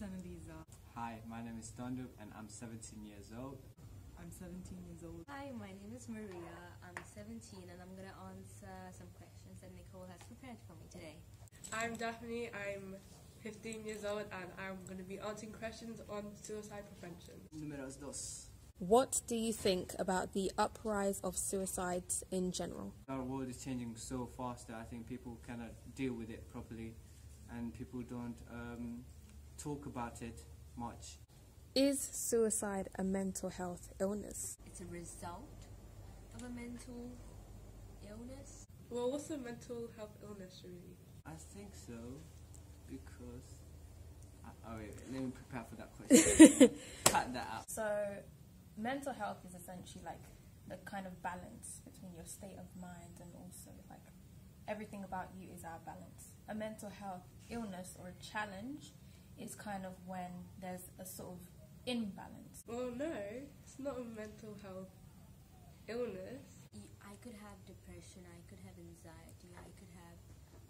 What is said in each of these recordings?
Annalisa. Hi, my name is Dondu and I'm 17 years old. I'm 17 years old. Hi, my name is Maria. I'm 17 and I'm going to answer some questions that Nicole has prepared for me today. I'm Daphne. I'm 15 years old and I'm going to be answering questions on suicide prevention. Números dos. What do you think about the uprise of suicides in general? Our world is changing so fast that I think people cannot deal with it properly and people don't talk about it much. Is suicide a mental health illness? It's a result of a mental illness. Well, what's a mental health illness really? I think so because... wait, let me prepare for that question. Cut that out. So, mental health is essentially like the kind of balance between your state of mind and also like everything about you is our balance. A mental health illness or a challenge is kind of when there's a sort of imbalance. Well, no, it's not a mental health illness. I could have depression, I could have anxiety, I could have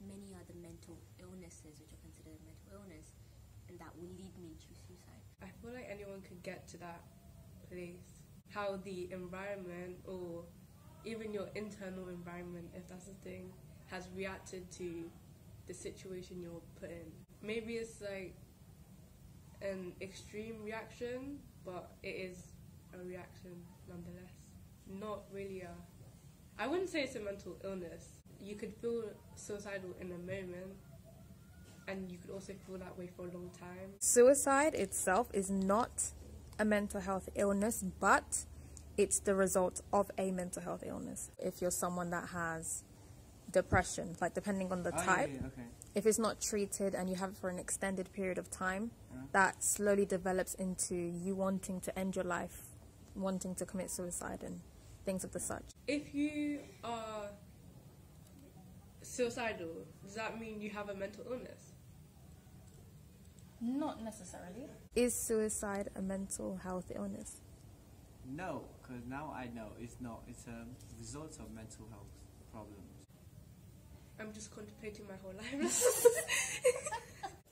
many other mental illnesses which are considered a mental illness, and that will lead me to suicide. I feel like anyone could get to that place. How the environment or even your internal environment, if that's a thing, has reacted to the situation you're put in. Maybe it's like an extreme reaction, but it is a reaction nonetheless. Not really I wouldn't say it's a mental illness. You could feel suicidal in a moment, and you could also feel that way for a long time. Suicide itself is not a mental health illness, but it's the result of a mental health illness. If you're someone that has depression, like depending on the type, Okay. if it's not treated and you have it for an extended period of time, that slowly develops into you wanting to end your life, wanting to commit suicide and things of the such. If you are suicidal, does that mean you have a mental illness? Not necessarily. Is suicide a mental health illness? No, because now I know it's not. It's a result of mental health problems. I'm just contemplating my whole life.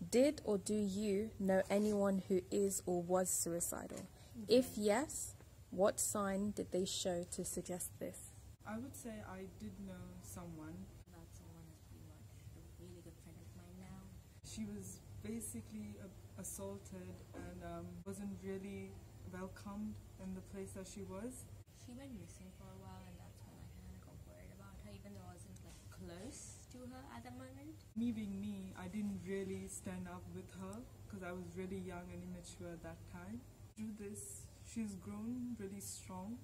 Did or do you know anyone who is or was suicidal? If yes, what sign did they show to suggest this? I would say I did know someone. That someone is pretty much a really good friend of mine now. She was basically assaulted and wasn't really welcomed in the place that she was. She went missing for a while, and that's when I kind of got worried about her, even though I wasn't like close to her at that moment. Me being me, I didn't really stand up with her because I was really young and immature at that time. Through this, she's grown really strong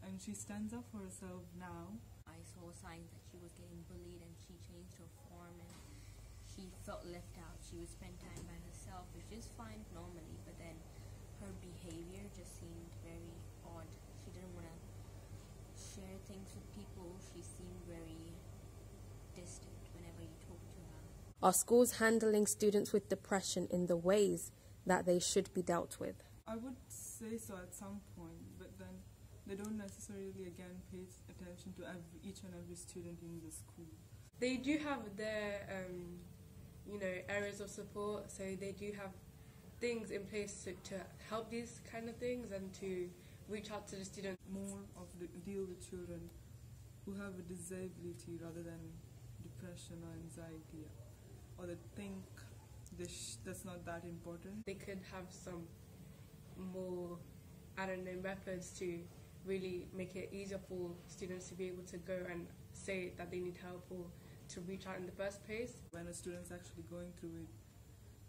and she stands up for herself now. I saw signs that she was getting bullied and she changed her form and she felt left out. She would spend time by herself, which is fine normally, but then her behavior just seemed very odd. She didn't want to share things with people. She seemed very distant whenever you talk to her. Are schools handling students with depression in the ways that they should be dealt with? I would say so at some point, but then they don't necessarily again pay attention to each and every student in the school. They do have their, areas of support, so they do have things in place to help these kind of things and to reach out to the student. More of the deal with children who have a disability rather than depression or anxiety, or they think that's not that important. They could have some more, methods to really make it easier for students to be able to go and say that they need help or to reach out in the first place. When a student's actually going through it,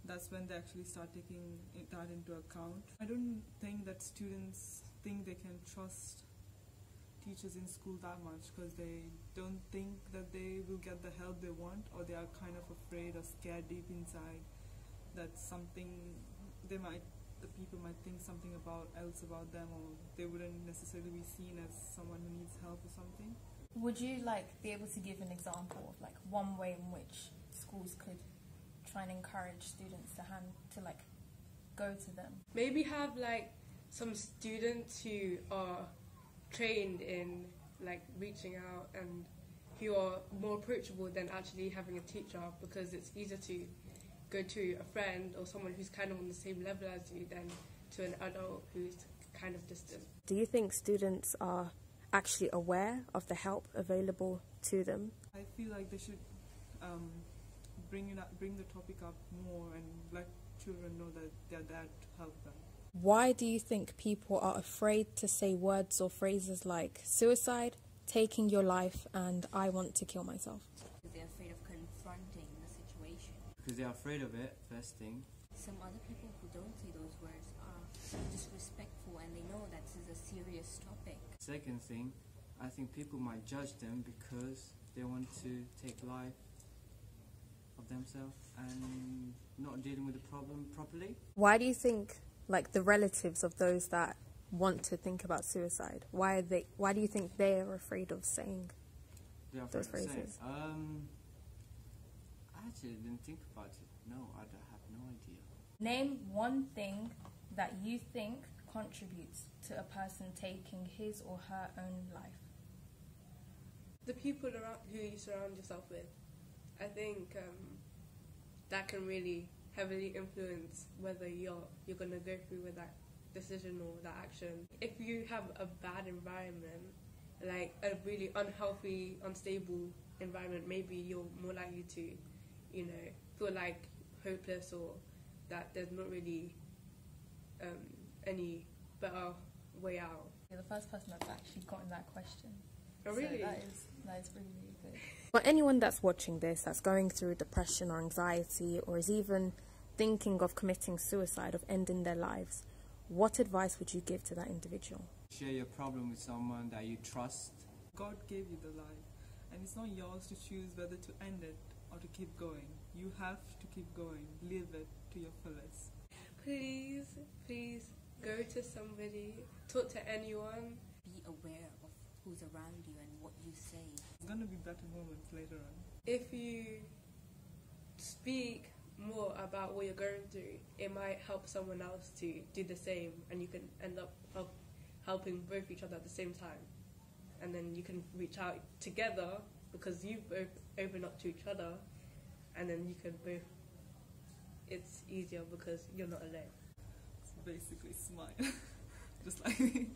that's when they actually start taking that into account. I don't think that students think they can trust teachers in school that much because they don't think that they will get the help they want, or they are kind of afraid or scared deep inside that the people might think something else about them, or they wouldn't necessarily be seen as someone who needs help or something. Would you be able to give an example of one way in which schools could try and encourage students to go to them? Maybe have some students who are trained in reaching out and who are more approachable than actually having a teacher, because it's easier to go to a friend or someone who's kind of on the same level as you than to an adult who's kind of distant. Do you think students are actually aware of the help available to them? I feel like they should bring the topic up more and let children know that they're there to help them. Why do you think people are afraid to say words or phrases like suicide, taking your life, and I want to kill myself? Because they're afraid of confronting the situation. Because they're afraid of it, first thing. Some other people who don't say those words are disrespectful and they know that this is a serious topic. Second thing, I think people might judge them because they want to take life of themselves and not dealing with the problem properly. Why do you think, like, the relatives of those that want to think about suicide, why do you think they're afraid of saying those phrases? I actually didn't think about it. No, I have no idea. Name one thing that you think contributes to a person taking his or her own life. The people around who you surround yourself with. I think that can really heavily influence whether you're going to go through with that decision or that action. If you have a bad environment, like a really unhealthy, unstable environment, maybe you're more likely to, you know, feel like hopeless or that there's not really any better way out. You're the first person that's actually gotten that question. Oh, really? So that is really, really good. For anyone that's watching this, that's going through depression or anxiety, or is even thinking of committing suicide, of ending their lives, what advice would you give to that individual? Share your problem with someone that you trust. God gave you the life, and it's not yours to choose whether to end it or to keep going. You have to keep going. Live it to your fullest. Please go to somebody, talk to anyone. Be aware of who's around you and what you say. There's going to be better moments later on. If you speak more about what you're going through, it might help someone else to do the same, and you can end up helping both each other at the same time. And then you can reach out together because you both open up to each other, and then you can both, it's easier because you're not alone. It's basically smile. Just like me.